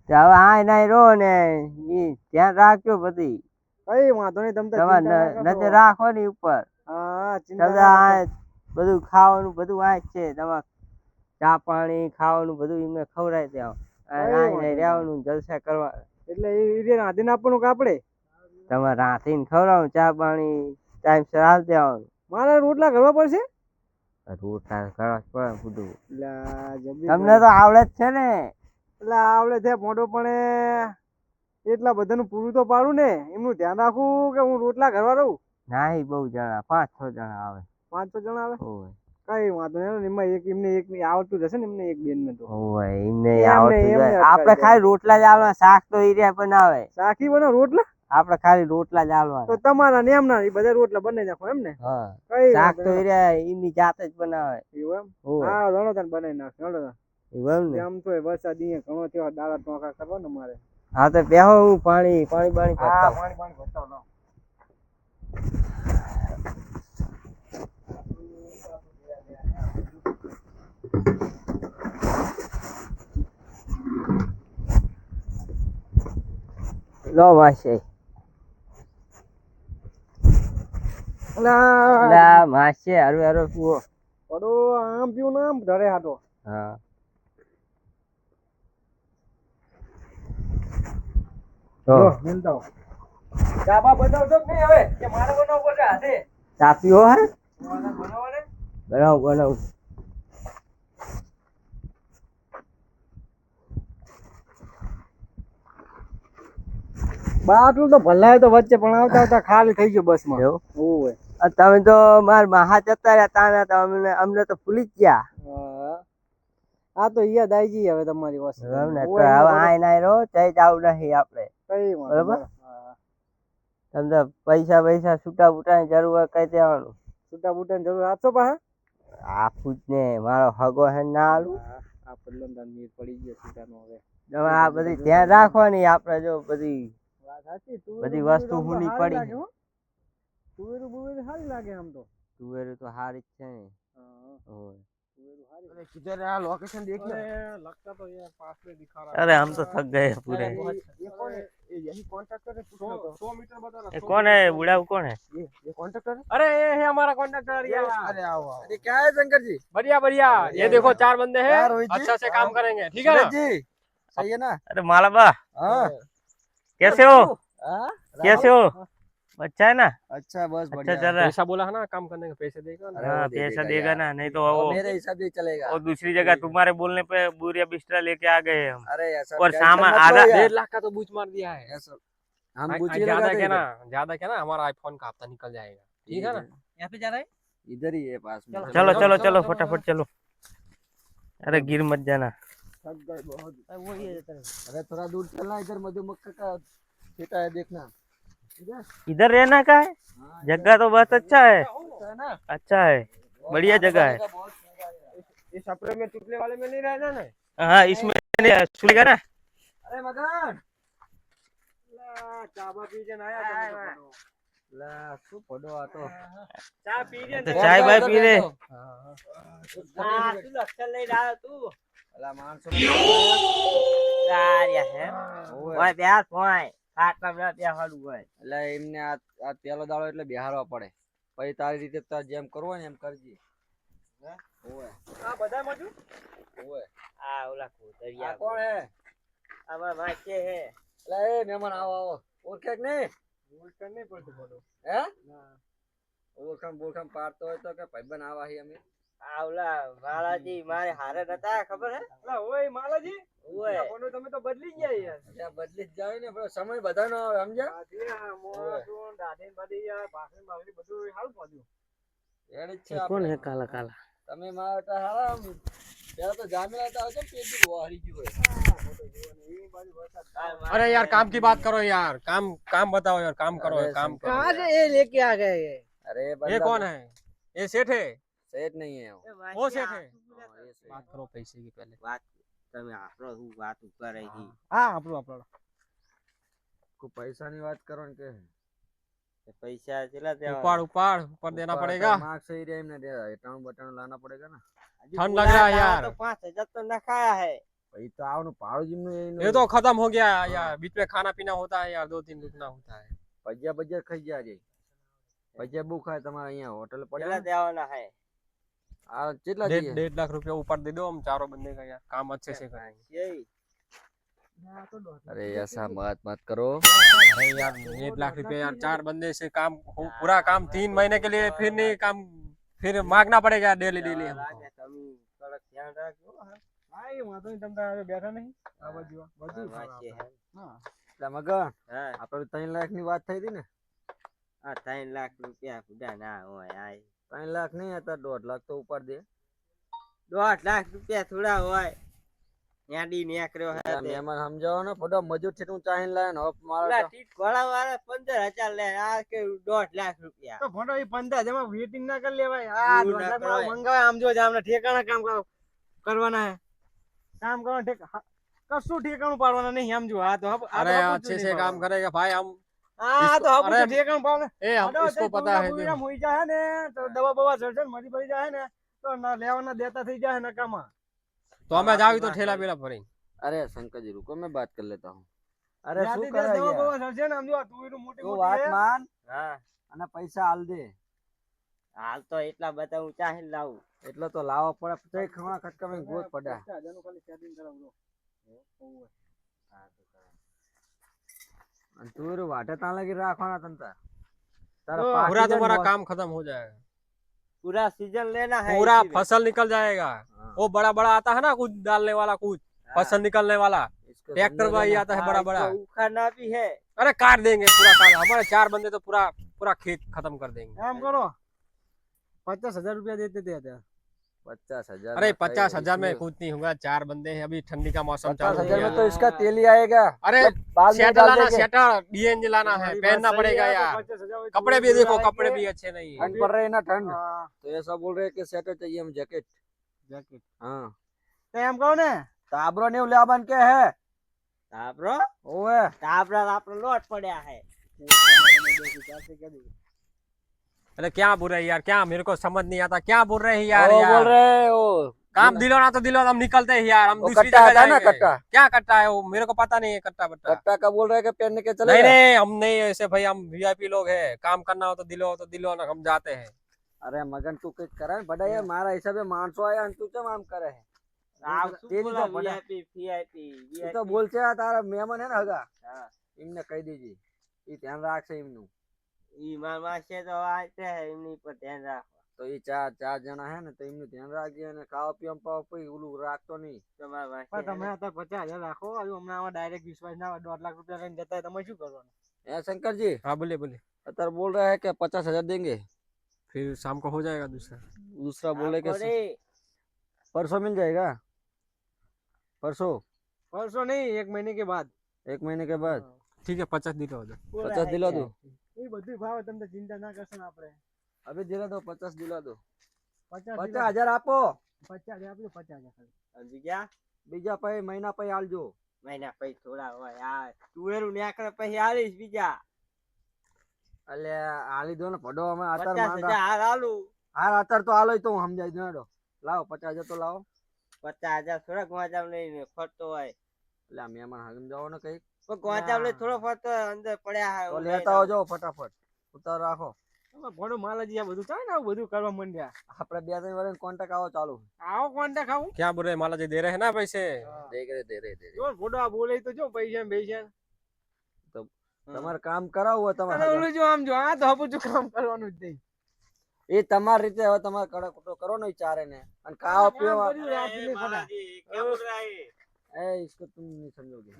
તે હવે આ નાઈ રહો ને ઈ ધ્યાન રાખજો બધી. કઈ વાંધો નહીં, તમે તમારે નજર રાખો ને ઉપર. હા, તમે ચિંતા આ બધું ખાવાનું બધું આ જ છે. તમારે ચા પાણી ખાવાનું બધું એમને ખવડાવી દેવાનું. વાંધો રહેવાનું જલસા કરવા. એટલે એ રાંધીને આપવાનું કે આપણે? તમારે રાંધીને ખવડાવવાનું, ચા પાણી ટાઈમસર આપી દેવાનું. મારે રોટલા કરવા પડશે? રોટલા કરવા જ પડે બધું. લા, જબરી તમને તો આવડે જ છે ને. એટલે આવડે છે મોટો, પણ એટલા બધાનું પૂરું તો પાડું ને, એમનું ધ્યાન રાખું કે હું રોટલા કરવા રહું. નાહી બહુ જણા, 5-6 જણા આવે. 5-6 જણા આવે? ઓય કઈ વાંધો નહીં, એમાં એમને એક આવડતું જશે ને, એમને એક બેન ને તો ઓય એમને એમને આવડતું એમને જાય. આપણે ખાલી રોટલા જ આવડે, શાક તો ઈર્યા બનાવે. સાખી બનાવ રોટલા? આપણે ખાલી રોટલા જ તો આવડે. તમારા ને એમના એ બધા રોટલા બનાવી નાખો એમ ને? હા કઈ શાક વાંધો તો નહીં. ઈર્યા એમની જાતે જ બનાવે. એવું એમ? ઓય હા, રણો તને બનાવી નાખ. રણો એવું એમ ને. આમ તો વરસાદ અહીંયા ઘણો થયો, દાડા ટોકા કરવા ને મારે. હા તો બેહો, હું પાણી બાણી હા, ભરતા પાણી ભરતા લાવ. લો માસે. અલા, લા માસે હારું પીવો. પડો આમ પીવું ને આમ ધરે હાટો. હા જો મિલતા હો. ચા બા બનાવજો કે નહીં હવે? કે મારે બનાવવું પડશે હાથે? ચા પીવો હે? બનાવવા ને? બનાવ. બાટલું તો ભલાય તો વચ્ચે પણ આવતા આવતા ખાલી થઈ ગયો બસમાં. એવું? ઓય. તમે તો માર મહા જતા રહ્યા તાના તો અમને તો ભૂલી જ ગયા. હા. આ તો યાદ આવી ગઈ હવે તમારી વસ્તુ. હવે આય નાય રહો, જઈ જાવ નહીં આપણે. કઈ વાંધો બરાબર? નહીં. હા. તમને પૈસા છૂટા બૂટાની જરૂર હોય કઈ દેવાનું. છૂટા બૂટાની જરૂર આપશો પાછા? આપું જ ને, મારો હગો હે ના આલું. આ પડલંદાન મીર પડી ગયો છૂટાનો હવે. તમે આ બધી ધ્યાન રાખવાની. આપણે જો બધી વાત સાચી. બધી વસ્તુ હુંની પડી. તુવેરું બુવેરું સારી લાગે આમ તો. તુવેરું તો હારી જ છે ને. હા. ઓય. તુવેરું સારી. अरे किधर है लोकेशन देख ले। लगता तो ये पास में दिखा रहा अरे हम तो थक गए पूरे। ये कौन है? ये यही कॉन्ट्रैक्टर है, पूछना तो। 100 मीटर बता रहा। ये कौन है बुढ़ा, कौन है? ये कॉन्ट्रैक्टर है? अरे ये है हमारा कॉन्ट्रैक्टर। अरे आओ आओ। अरे क्या है शंकर जी? बढ़िया बढ़िया। ये देखो 4 बंदे हैं, यार रोहित जी, अच्छा से काम करेंगे, ठीक है ना? सूरज जी सही है ना? अरे मालाबा हाँ कैसे हो? हाँ? कैसे हो? अच्छा है ना? अच्छा बस अच्छा बढ़िया। चल रहा है। पैसा बोला है ना, काम करने का पैसे देगा ना। अरे हाँ वो दे पैसा देगा देगा यार। ना, नहीं तो वो वो मेरे हिसाब से चलेगा। और दूसरी जगह तुम्हारे बोलने पे बुरिया बिस्तर लेके आ गए हम। अरे ऐसा और टेंशन सामान मत लो आधा- यार। 1.5 लाख का तो बूच मार दिया है। ऐसा हम आ- बुची ज्यादा लगाते क्या इधर। ना, ज्यादा क्या ना, हमारा आईफोन का हफ्ता निकल जाएगा, ठीक है ना? यहाँ पे जा रहा है? इधर ही है पास में। चलो चलो चलो फटाफट चलो। अरे गिर मत जाना। थक गए बहुत। वो ये जाता है। अरे थोड़ा दूर चलना, इधर मधुमक्खी का खेता है देखना। इधर रहना का है? हाँ, जगह तो बहुत अच्छा है। अच्छा है ना? अच्छा है, बढ़िया जगह है। बहुत मजा आएगा। इस सपने में टुकले वाले में नहीं रहना ना। हाँ इसमें सुनेगा ना। अरे मगन चाबा पीजे ना आया ला શું પડો આ તો चा पीजे तो चाय बाय पी ले। તું लक्षण नहीं रहा तू। અલા માણસો कार्य है। ઓય ओए प्यार फोय खाटला में प्यार हालू है। એટલે એમને આ પહેલો દાડો એટલે બેહારવા પડે પછી તારી રીતે તાર જેમ કરવો ને એમ કરજે ઓય आ बता मजू। ઓય आ ओला कोतरिया આ કોણ હે अब माचे है। એટલે એ મહેમાન આવો આવો ઓળખે કે નહીં बोल करने पड़ते बोलो। હે ઓળખાણ પાડતો હોય તો કે ભાઈબંધ આવા હી અમે આ ઓલા વાલાજી મારે હારે નતા ખબર હે અલા ઓય માલાજી ઓય કોનો તમે તો બદલી ગયા યાર ત્યાં બદલી જ જાય ને પણ સમય બધાનો આવે સમજ્યા આજે હા મોટું દાઢી બાડી યાર ભાખરી બાખરી બધું હાલ પાડ્યું એડી જ છે આપણે. કાલા કાલા તમે મારા તો હારા આમ પેલા તો જામેલા હતા હવે તો પેટ વહારી ગયું હોય अरे यार काम की बात करो यार काम बताओ यार काम करो अरे काम करो कहाँ से ये लेके आ गए ये अरे ये बंदा कौन है ये सेठ है सेठ नहीं है वो। वो सेठ है हाँ, ये सेठ। बात करो पैसे की पहले વાત તમે આપણો હું વાત ઉપર રહી ગઈ हाँ આપણો को पैसा नहीं बात करो के પૈસા કેટલા ऊपर ऊपर ऊपर देना पड़ेगा मार्क्स सही रहे ने दे अकाउंट बटन लाना पड़ेगा ना ठंड लग रहा है यार तो 5000 तो नखाया है भाई तो आओ भाड़ो जिम ये तो खत्म हो गया यार बीच में खाना पीना होता है यार 2-3 रुकना होता है पज्जा बज्जा खाई जा रे पज्जा बू खाए तुम्हारे यहाँ होटल पड़े કેટલા દેવાના है आ કેટલા 1.5 लाख रुपया ऊपर दे दो हम चारों बंदे का यार काम अच्छे से करेंगे यही अरे ऐसा मत करो अरे यार 1 लाख रुपया यार 4 बंदे से काम पूरा काम 3 महीने के लिए फिर नहीं काम फिर मांगना पड़ेगा डेली डेली हमको લાગે તમે કડક ધ્યાન રાખજો હા એ વાંધો નહીં તમે તારે બેઠા નહીં આ બાજુ બધું વાંચે હે હા એટલે મગન હા આપણે 3 લાખ ની વાત થઈ હતી ને આ 3 લાખ રૂપિયા ખુદા ના હોય આ 3 લાખ नहीं आता 1.5 लाख तो ऊपर दे 1.5 લાખ રૂપિયા થોડા હોય ન્યાડી નેકર્યો હે તે मेहमान समझाओ ना फटो मजूर छे तू चाहे लाए न अब ઓલા मारा ટીટ વાળા વાળા 15000 લે આ કે 1.5 લાખ રૂપિયા તો ભણો એ 15 માં વેટિંગ ના કરી લેવાય આ એવું 2 ના લાખ કરાય. મંગાવાય આમ જો આમને ઠેકાણા કામ કરવાના હે કામ કરવાનું કશું ઠેકાણું પાડવાના નહીં આમ જો આ તો अरे अच्छे से काम करेगा भाई हम આ તો इसको- હવે अरे- ઠેકાણું પાડવાના ए हम इसको पता है देखो। હોઈ જાય ને તો દવા બવા ચડશે ને મરી પડી જાય ને તો ના લેવાના દેતા થઈ જાય નકામા तो हमें जाओ तो ठेला पेला भरेंगे अरे शंकर जी रुको मैं बात कर लेता हूँ अरे જાતિ શું દે કરે દવા યાર બવા ચડશે ને આમ જો તું એનું મોટી તું મોટી વાત હે. માન હા અને પૈસા હાલ દે હાલ તો એટલા બધા હું ચાહે લાવું એટલે તો લાવવા પડે પછી ખમણા ખટકા માં ગોત પડ્યા 50,000 નું ખાલી setting કરાવજો. અને તું એરું વાટે ત્યાં લગી રાખવાના તંતા તારા तो પાકી पूरा જાય ને तुम्हारा બોસ. काम खत्म हो जाएगा पूरा सीजन लेना है पूरा इसी में। फसल निकल जाएगा हाँ, वो बड़ा बड़ा आता है ना कुछ डालने वाला कुछ हाँ, फसल निकलने वाला इसको ट्रैक्टर समझा वही देना। आता है हाँ, बड़ा बड़ा इसको उखाड़ना भी है अरे काट देंगे पूरा काट हमारे 4 बंदे तो पूरा पूरा खेत खत्म कर देंगे આમ કરો 50,000 રૂપિયા દેते थे અત્યારે 50,000 अरे में 50,000 में इसमें- कुछ नहीं होगा 4 बंदे हैं अभी ठंडी का मौसम चालू हो 50,000 में गया तो इसका तेल ही आएगा अरे बाद में स्वेटर डाल लाना देंगे। स्वेटर डीएनजी लाना है તમારી पहनना વાત સહી पड़ेगा है, तो यार 50,000 में कपड़े भी तुम्हें देखो आएंगे। कपड़े भी अच्छे नहीं है ठंड पड़ रही है ना ठंड हाँ, तो ऐसा बोल रहे हैं कि स्वेटर चाहिए हम जैकेट jacket. हाँ તો એમ કહો ને ताबरो ने उल्या बन के है ताबरो ओए ताबरा आपने लोट पड़ा है अरे क्या बोल रहे हैं यार क्या मेरे को समझ नहीं आता क्या बोल रहे हैं यार वो यार बोल रहे हैं वो काम दिलवाना तो दिलवा हम निकलते हैं यार हम वो दूसरी कट्टा जगह आता है ना जाएंगे कट्टा क्या कट्टा है वो मेरे को पता नहीं है कट्टा बट्टा कट्टा का बोल रहे हैं कि पहनने के चले नहीं गए। नहीं हम नहीं ऐसे भाई हम वीआईपी लोग हैं काम करना हो तो दिलो ना हम जाते हैं अरे मगन तू कुछ करे बड़ा यार मारा हिसाबे मानसो आया અને તું કેમ આમ કરે है आप तेरी तो बड़ा- वीआईपी वीआईपी તું તો બોલ છે આ તારા મહેમાન હે ને હગા हाँ એમને કહી દેજે ઈ ધ્યાન રાખશે એમનું ई मामा से तो आते हैं इन्हीं पर ध्यान रखो તો ઈ ચાર જણા હે ને તો એમનું ધ્યાન રાખજે અને ખાવા પીવા પાવ પી ઓલું રાખતો નહીં તમારા પાસે પણ તમે અત્યારે 50,000 રાખો હવે હમણાં આમાં ડાયરેક્ટ વિશ્વાસ ના હોય 1.5 લાખ રૂપિયા લઈને જતા હોય તમે શું કરવાનું ए शंकर जी हाँ बोलिए बोलिए अतर बोल रहा है कि 50,000 देंगे फिर शाम को हो जाएगा दूसरा दूसरा बोल रहे आपको कि नहीं, परसों मिल जाएगा परसों परसों नहीं 1 महीने के बाद 1 महीने के बाद ठीक है 50 दिलो उधर पूरा 50 है दिला क्या? दो એ બધું ભાવ તમે ચિંતા ના કરશો ને આપણે अभी दिला दो 50 दिला दो 50,000 50,000 આપો 50,000 આપજો 50,000 ખાલી अभी क्या બીજા પૈ મહિના પૈ આલજો महीना पे थोड़ा हुआ यार तुएरू न्याकड़ा पे आलीस बीजा એટલે આલી દો ને પડો અમે આતર 50,000 માંડા हार आलू હાર આતર તો આલો તો હું સમજાઈ દઉં લાવો 50,000 તો લાવો 50,000 थोड़ा गुआचाम नहीं फटतो है એટલે આ મહેમાન સમજાવો ને કઈ वो गुआचाम नहीं थोड़ा फटतो है, अंदर पड़ा है તો वो લેતા नहीं આવજો ફટાફટ ઉતાર રાખો તમે ભણો માલાજી આ બધું થાય ને આવું બધું કરવા માંડ્યા આપણે 2-3 વર્ષ કોન્ટેક્ટ આવો ચાલુ આવો કોન્ટેક્ટ આવું क्या बोल रहे हैं माला जी दे रहे हैं ना पैसे દે રે જો ફોટો આ બોલે તો જો પૈસા ને પૈસા તમારે કામ કરાવવું હોય અને તમારે ઓલું જો આમ જો આ તો હપુચું કામ કરવાનું જ નહીં એ તમારી રીતે હવે તમારે કડક કરો ને ચારે ने અને ખાઓ પીઓ क्या बोल रहा है ए इसको तुम नहीं समझोगे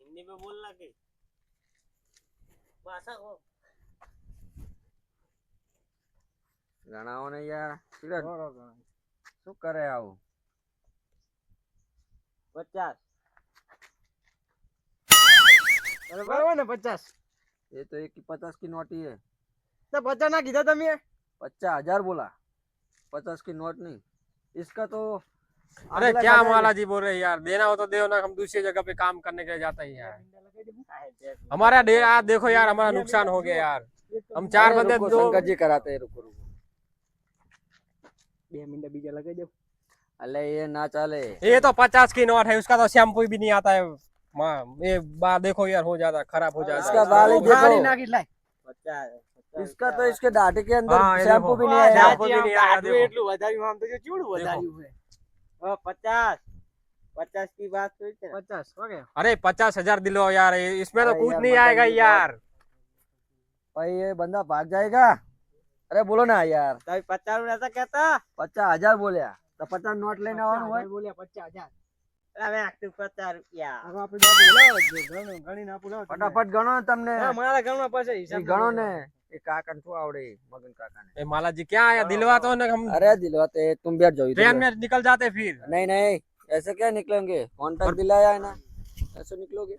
हिंदी में बोलना के भाषा को ગણાવો ને યાર શું કરે આવું 50 બરાબર ને 50 ये तो एक की 50 की नोट ही है તો 50 ના કીધા તમે 50,000 बोला 50 की नोट नहीं इसका तो अरे 8 लाख क्या आ जाएगा। माला जी बोल रहे हैं यार, देना हो तो दो ना, हम दूसरी जगह पे काम करने के लिए जाते हैं यार। हमारा यार देखो यार, हमारा नुकसान हो गया यार। हम 4 अरे बंदे रुको, दो शंकर जी कराते हैं रुको रुको 2 મિનિટ બીજા લગાઈ દો अले ये ना चले ये तो 50 की नोट है, उसका तो शैम्पू भी नहीं आता है। माँ ये बात देखो यार, हो जाता खराब हो जाता इसका है। बाल ही देखो નાખી લાય 50 इसका तो इसके दाढ़ी के अंदर हाँ, ये शैम्पू देखो। भी नहीं आया शैम्पू भी नहीं आया, देखो। એટલું વધાર્યું આમ તો જો ચૂડું વધાર્યું છે 50 की बात हुई थी ना 50 ઓકે अरे 50,000 दिलो यार, इसमें तो अरे कुछ यार, नहीं मजा आएगा नहीं यार। भाई ये बंदा भाग जाएगा अरे बोलो ना यार तभी 50 में ऐसा कहता 50,000 बोलिया तो 50 नोट लेना और हुआ બોલ્યા 50000 अरे तू 50 रुपया હવે આપણે બાપુ બોલાવો ઘણું ગણીને આપું લાવો તમને. फटाफट गणो ने तमने હા મારા ઘરમાં પાસે ये હિસાબ गणो ने ये काका ने आवड़े मगन काका ने ए माला जी क्या आया, दिलवा तो ना, हम अरे दिलवाते तुम बैठ जाओ इधर। ट्रेन में निकल जाते फिर। नहीं नहीं ऐसे क्या निकलेंगे कॉन्ट्रैक्ट दिलाया है ना ऐसे निकलोगे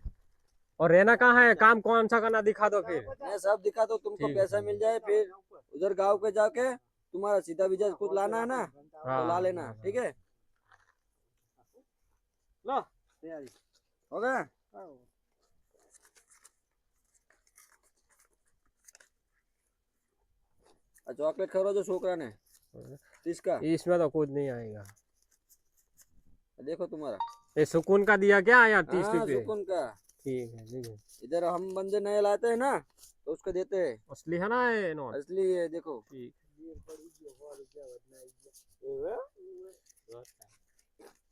और रहना कहाँ है, काम कौन सा करना दिखा दो फिर। मैं सब दिखा दो तुमको ठीक है। पैसा मिल जाए फिर उधर गांव पे जाके तुम्हारा सीधा विजा खुद लाना है ना तो हाँ, ला लेना ठीक है लो हो गया चॉकलेट खरो जो छोकरा ने 30 का इसमें तो कुछ नहीं आएगा। देखो तुम्हारा ये सुकून का दिया क्या यार, 30 हाँ, रुपए। सुकून का ठीक है ठीक है, इधर हम बंदे नए लाते हैं ना तो उसको देते हैं असली है ना ये नोट। असली है देखो ठीक।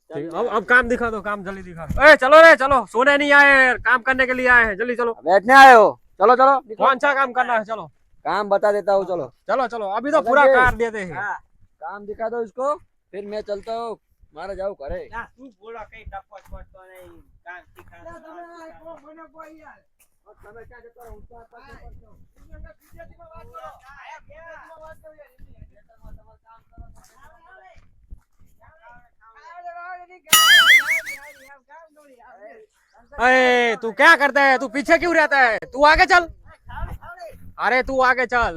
ठीक, अब काम दिखा दो, काम जल्दी दिखा दो। ए चलो रे चलो, सोने नहीं आए, काम करने के लिए आए हैं, जल्दी चलो। बैठने आए हो चलो चलो निकलो। कौन सा काम करना है, चलो काम बता देता हूँ चलो चलो चलो, अभी तो दादा पूरा जी। कार देते हैं। काम दिखा दो इसको फिर मैं चलता हूँ मारा जाओ करे ना तू बोला कहीं टपक पड़तो नहीं काम सिखा ए तू क्या करता है, तू पीछे क्यों रहता है, तू आगे चल। अरे तू आगे चल।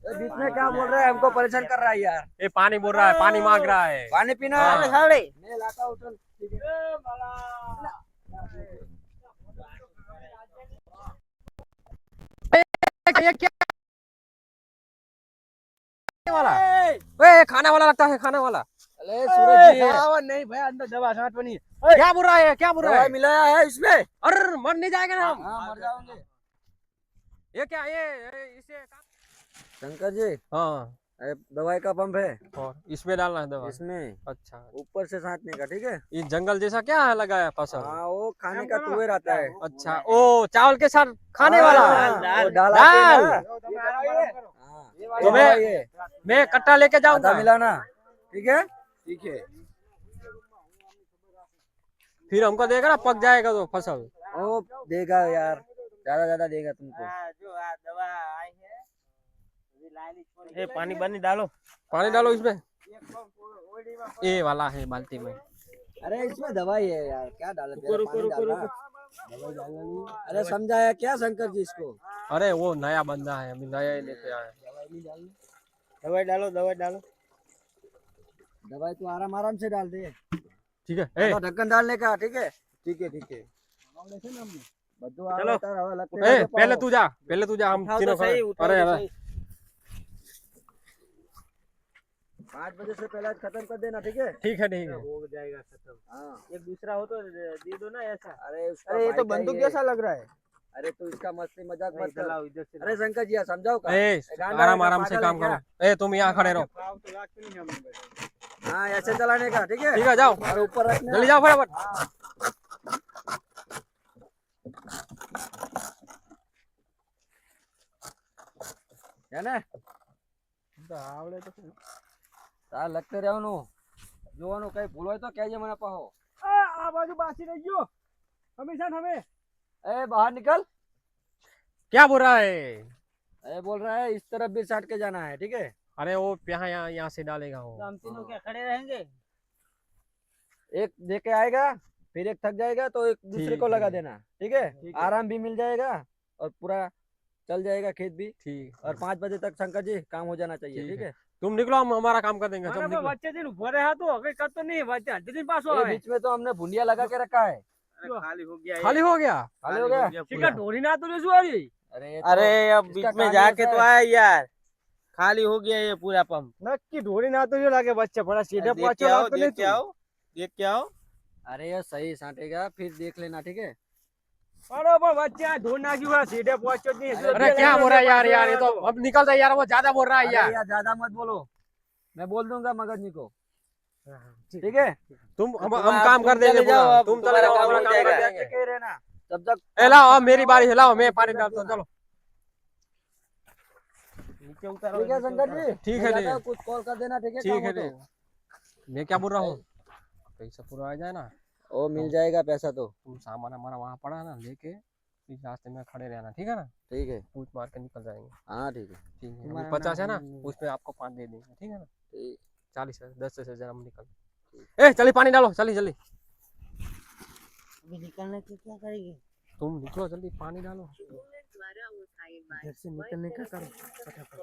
ये बीच में क्या बोल रहा है हमको परेशान कर रहा है यार ये पानी बोल रहा है, पानी मांग रहा है। पानी पीना हाँ। मैं लाता हूँ चल ठीक है ये क्या खाने वाला, ए खाने वाला लगता है, खाने वाला। अरे सूरज जी આવા નહીં ભાઈ અંદર દવા છાંટવાની क्या बोल रहा है, क्या बोल रहा दवाई है। मिलाया है इसमें अरे मर नहीं जाएगा ना हम। हाँ मर जाओगे ये क्या, ये इसे शंकर जी हाँ, अरे दवाई का पंप है और इसमें डालना है दवा। इसमें अच्छा, ऊपर से छांटने का ठीक है ये जंगल जैसा क्या है लगाया फसल। हाँ वो खाने का तुवेर आता है अच्छा, ओ चावल के साथ खाने हाँ, वाला। वो दाल आती है दाल। ना। તમે આરામ કરો हाँ, तो ये मैं- दवाई है मैं कट्टा लेके आधा जाऊंगा, मिलाना ठीक है ठीक है फिर हमको देगा ना, पक जाएगा तो फसल। वो देगा यार ज्यादा देगा तुमको जो आ दवा आई है अभी लाली छोड़ी ए पानी बनी डालो पानी डालो इसमें, ये वाला है बाल्टी में। अरे इसमें दवाई है यार क्या डाला रुको, रुको, रुको, रुको। दवाई डालना नहीं अरे समझाया क्या शंकर जी इसको अरे वो नया बंदा है, अभी नया ही लेके आए। दवाई नहीं डालनी दवाई डालो दवाई तो आराम आराम से डाल दे ठीक है, ए तो ढक्कन डालने का ठीक है ठीक है બધું આવે चलो। તારે હવે લખતે ए રહેજો पहले પાછો। तू जा, हम उठाओ तीनों तो सही खड़े। उठाओ अरे तो अरे सही 5 बजे से पहले खत्म कर देना ठीक है ठीक है ठीक है। हो जाएगा खत्म हाँ एक दूसरा हो तो दे दो ना ऐसा अरे उसका अरे ये तो फायदा बंदूक ही है। जैसा लग रहा है अरे तो इसका मस्ती मजाक मत इधर कर लाओ इधर से अरे शंकर जी यार समझाओ का ए गांडा आराम है, आराम से पागल काम है करो। ए तुम यहाँ खड़े रहो। ભાવ તો લાગતું નહીં અમને हाँ ऐसे चलाने का ठीक है ठीक है, जाओ और ऊपर रखना जल्दी जाओ फटाफट। है ना આવડે તો ખરું. તાર લગતે રહેવાનું જોવાનું કઈ ભૂલ હોય તો કહેજે મને પાહો આ બાજુ બાસી રહી ગયો હંમેશા હમે ए बाहर निकल क्या बोल रहा है? ए बोल रहा है इस तरफ भी साट के जाना है ठीक है अरे वो यहाँ से डालेगा वो। हम तीनों क्या खड़े रहेंगे? एक देके आएगा फिर एक थक जाएगा तो एक दूसरे ठीक को लगा है। देना ठीक है आराम भी मिल जाएगा और पूरा चल जाएगा खेत भी ठीक और 5 बजे तक शंकर जी काम हो जाना चाहिए ठीक ठीक है तुम निकलो, हम हमारा काम कर देंगे। तुम निकलो। વચ્ચેથી ઉભો રહ્યા તો હવે કરતો નહીં વચ્ચે હજી પાછો ये આવે बीच में तो हमने भुंडिया लगा के रखा है खाली हो गया खाली हो गया? खाली हो गया શીખા ઢોરી ના તો શું આવી अरे अरे अब इसका बीच में काम जाके ऐसा तो है। आया यार, खाली हो गया ये पूरा पंप। નક્કી ઢોરી ના તો જો લાગે વચ્ચે ભલા સીધે देख પહોંચો के आओ, લાગતો देख નહીં के आओ, देख के आओ। अरे ये सही साटेगा फिर देख लेना ठीक है બરોબર વચ્ચે આ ઢોર નાખ્યું હોય સીધે પહોંચ્યો જ નહીં अरे क्या बोल रहा है यार? यार ये तो अब निकल रहा है यार, वो ज्यादा बोल रहा है अरे यार। यार ज्यादा मत बोलो मैं बोल दूंगा मगज जी को ठीक है तुम हम अब काम कर तुम देंगे चले जाओ, पूरा। अब तुम चले तुम्हारा जाओ, काम हमारा हो काम कर जाएगा। देंगे। के रहना तब तक हिलाओ, अब मेरी बारी हिलाओ, मैं पानी डालता हूँ। चलो नीचे उतारो, ठीक है नीचे शंकर उतारो। जी ठीक मैं है, जाता ठीक है। हूँ, कुछ कॉल कर देना ठीक है ठीक काम है, हो तो। ठीक है। मैं क्या बोल रहा हूँ, पैसा पूरा आ जाए ना, ओ मिल जाएगा पैसा तो तुम सामान हमारा वहाँ पड़ा है ना, लेके इस रास्ते में खड़े रहना, ठीक है ना? ठीक है पूछ मार के निकल जाएंगे। हाँ ठीक है ठीक है, तुम्हारा 50 है ना, नाम- उसमें आपको 5 दे देंगे, ठीक है ना? ठीक 40 है, 10 से हम निकल। ए चलिए पानी डालो, जल्दी जल्दी। अभी निकलने के क्या करेंगे? तुम निकलो जल्दी, पानी डालो। इधर से निकलने का करो फटाफट।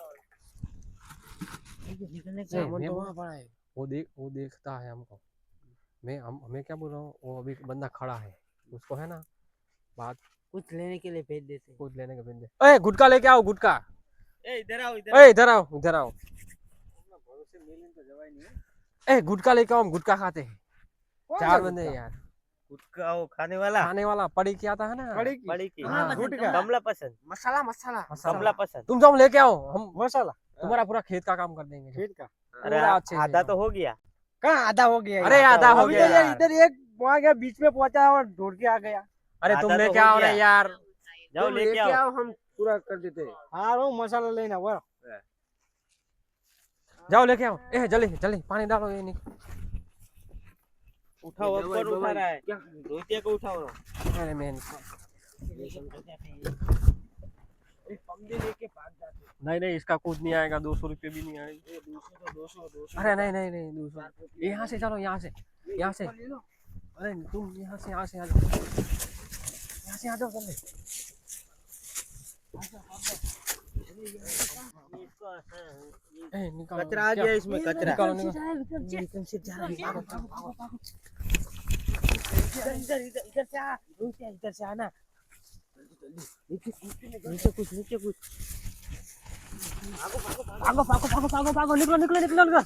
निकलने का सामान तो वहाँ पड़ा है, वो देखता है हमको। हमें क्या बोल रहा हूँ, वो अभी बंदा खड़ा है, उसको है ना बात कुछ लेने के लिए भेज देते। कुछ लेने का बंदे। ए गुटका लेके आओ, गुटका। ए इधर आओ, इधर ए इधर आओ, इधर आओ। ए गुटका लेके आओ, हम गुटका खाते हैं। 4 बंदे हैं यार। गुटखा वो खाने वाला, खाने वाला पड़ी क्या आता है ना, बड़ी की हाँ, गुटखा, कमला पसंद, मसाला मसाला कमला पसंद। तुम जाओ लेके आओ, हम મસાલા तुम्हारा पूरा खेत का काम कर देंगे। ખેત का अरे पूरा अच्छे से आधा जाओ। तो हो गया। कहाँ आधा हो गया अरे यार? आधा हो अभी गया तो यार यार। इधर एक वहाँ गया बीच में पहुंचा और ढोर के आ गया अरे आधा तुमने तो क्या हो हो रहा है गया। यार? जाओ तुम लेके आओ। हम पूरा कर देते हाँ रो मसाला लेना वो जाओ लेके आओ। ए जल्दी जल्दी पानी डालो, ये निकल। उठाओ, अब कौन उठा रहा है? रोटिया को उठाओ। अरे मैं नहीं नहीं, इसका कुछ नहीं आएगा, 200 रुपये भी नहीं आएगा। 200 अरे नहीं नहीं नहीं, 200 यहाँ से चलो, यहाँ से अरे तुम यहाँ से आ जाओ, यहाँ से आ जाओ जल्दी। ए निकालो, कचरा आ क्या? गया इसमें, कचरा। निकालो निकालो। इधर से आ, इधर से आना। नीचे कुछ, नीचे कुछ। भागो निकलो निकलो निकलो निकलो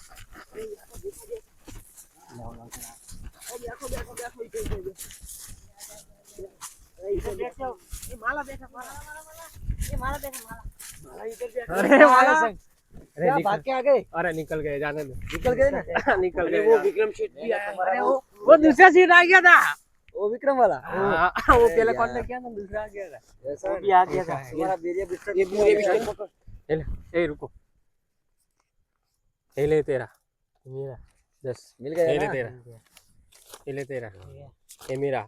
अरे वाला अरे भाग के आ गए अरे निकल गए, जाने दो। निकल गए ना निकल अरे गए वो यार। विक्रम शेठ भी आया। अरे वो दूसरा सीट आ गया था वो विक्रम वाला हाँ, वो पहले कॉन्टेक्ट किया ना, दूसरा आ गया था। ऐसा वो है भी आ गया था। तुम्हारा बेरिया बिस्तर ये पूरे बिस्तर पकड़। ए रुको, ये ले तेरा, मेरा 10, मिल ये गया ले ना? तेरा, ये ले तेरा, ये मेरा,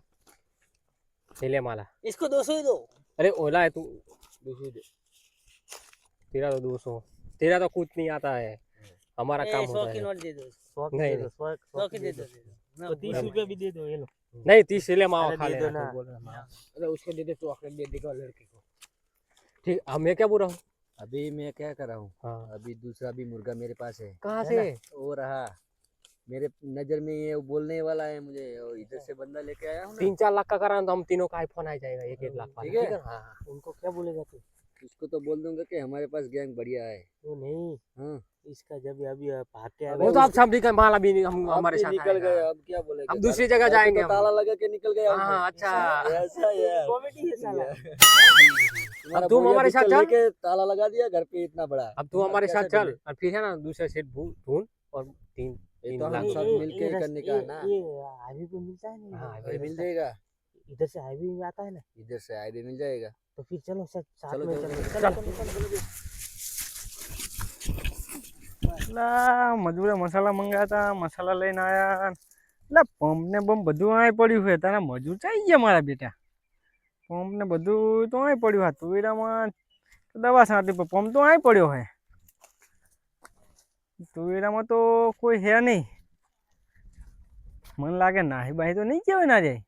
ये ले माला। इसको 200 ही दो। अरे ओला है तू, 200 दे। तेरा तो 200, तेरा तो कुछ नहीं आता है, हमारा काम 100 होता की है। नोट दे दो। 100 की दे दो, 100 की दे दो। तो 30 रुपए भी दे दो, ये लो। नहीं 30 ले मावा अरे खा दे लेना, दो ना। तू बोल रहा है। अरे उसको दे दे, चॉकलेट दे देगा लड़के को। ठीक, अब मैं क्या बोल रहा हूँ? अभी मैं क्या कर रहा हूँ हाँ, अभी दूसरा भी मुर्गा मेरे पास है कहाँ है से? ना? वो रहा मेरे नजर में, ये वो बोलने वाला है मुझे, और इधर से बंदा लेके आया हूँ ना 3-4 लाख का करा तो हम तीनों का आईफोन आ जाएगा, 1-1 लाख वाला, ठीक है? ठीक है? हाँ, उनको क्या बोलेगा तू? उसको तो बोल दूंगा कि हमारे पास गैंग बढ़िया है वो नहीं, हाँ इसका जब अभी भाग के वो तो आप सब निकल, माला भी हम अब हमारे भी साथ निकल आएगा। गए, अब क्या बोलेगा? अब दूसरी जगह तो जाएंगे हम। ताला लगा के निकल गया हाँ अच्छा, ऐसा यार कॉमेडी है साला। तुम्हारा अब तुम बोरिया हमारे साथ बिस्तर चल। लेके ताला लगा दिया घर पे इतना बड़ा। अब तू हमारे कैसे साथ चल, डरे? और फिर है ना दूसरा सेट ढूंढ और 3 ये तो हम लाख सब ये- मिलके ये करने का ये- है ना। ये हाईवे पे मिलता है ना, हाँ, भाई मिल जाएगा, इधर से हाईवे में आता है ना, इधर से आईडी मिल जाएगा। तो फिर चलो साथ चलो, में चलो, चलो। चलो, चलो, चलो, चलो। લા મજૂરે મસાલા મંગાતા મસાલા લઈને આયા એટલે પંપ ને બમ્પ બધું અહીં પડ્યું છે તારા મજૂર ચાઈ ગયા મારા બેટા પંપ ને બધું તો અહીં પડ્યું હા તુવેરામાં દવા છાંટી પણ પંપ તો અહીં પડ્યો હે તુવેરામાં તો કોઈ હે નહીં મને લાગે નાહી બાહી તો નહીં કહેવાય ના જાય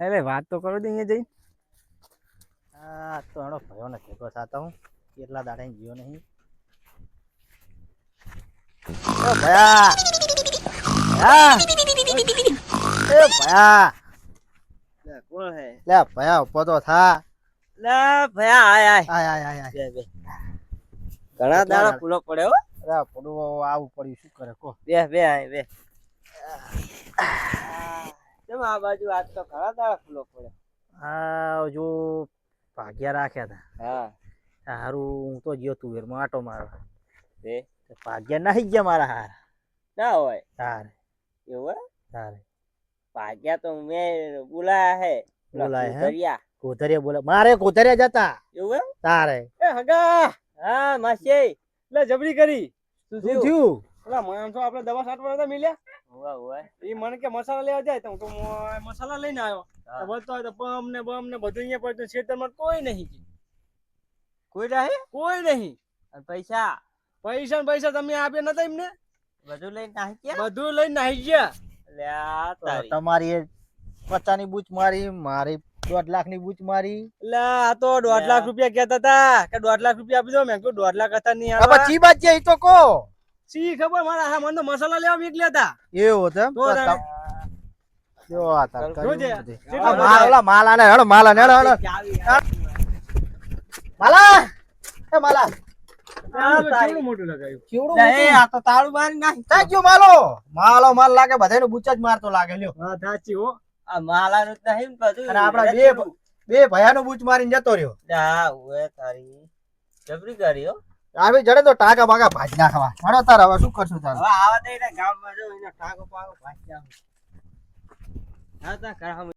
એટલે વાત તો કરો દે અહીંયા જઈ આ તો એનો ભયો ને ભેગો થતા હું કેટલા દાડા જીવો નહીં એ ભયા ભયા એ ભયા કોણ હે લે ભયા ઉભો તો થા લે ભયા આય આય આય આય આય આય બે ઘણા દાડા ફૂલો પડે હો અરે પડવો આવું પડ્યું શું કરે કો બે આય બે કેમ આ બાજુ આજ તો ઘણા દાડા ફૂલો પડે આ જો ભાગ્યા રાખ્યા હતા હા હારું હું તો ગયો તું વેરમાં આટો મારો બે ભાગ્યા નાહી ગયા મારા હાર ના હોય તારે એવું હે? તારે ભાગ્યા તો મેં બોલાયા હે બોલાયા હે? દરિયા કોતરિયા બોલે મારે કોતરિયા જતા એવું હે? તારે એ હગા હા માસી એટલે જબરી કરી શું થયું પેલા માણસો આપણે દવા છાંટવા હતા મિલ્યા હોવા હોવા એ મને કે મસાલા લેવા જાય તો હું તો મસાલા લઈને આવ્યો હા. બોલતો હોય તો પમ ને બમ ને બધું અહીંયા પડતું ખેતરમાં કોઈ નહીં કોઈ રહે કોઈ નહીં અને પૈસા પૈસા ને પૈસા તમે આપ્યા નતા એમને બધું લઈને નાહી ગયા બધું લઈને નાહી ગયા લે આ તારી તમારી એ 50 ની બૂચ મારી મારી 1.5 લાખ ની બૂચ મારી એટલે આ તો 1.5 લાખ રૂપિયા કહેતા હતા કે 1.5 લાખ રૂપિયા આપી દો મેં કીધું 1.5 લાખ હતા નહીં હવે આલવા. ચી બાત છે ઈ તો કો શી ખબર મારા હા મને તો મસાલા લેવા મોકલ્યા હતા એવું હતું એમ? તો તારે. જો આ તાર જોજે. કર્યું બધું. કેટલા આ માલ ઓલા માલ આને હેડો માલ આને હેડો હેડો ચાવી માલા એ માલા આ તો કેવડું મોટું લગાવ્યું કેવડું લે, મોટું? આ તો તાળું મારી નાખી થાય ગયો માલો માલ લાગે બધાને બૂચ જ મારતો લાગે લ્યો હા સાચી હો આ માલાનું જ નહીં ને બધું અને આપડા બે ભયાનો બૂચ મારીને જતો રહ્યો હા ઓએ તારી જબરી કરી હો આવી જડે તો ટાકા બાકા ભાજ નાખવા હેડો તાર હવે શું કરશું તાર હવે આવા દે ગામમાં જો એનો ટાકો પાકો ભાઈ જાવ હા તા કરા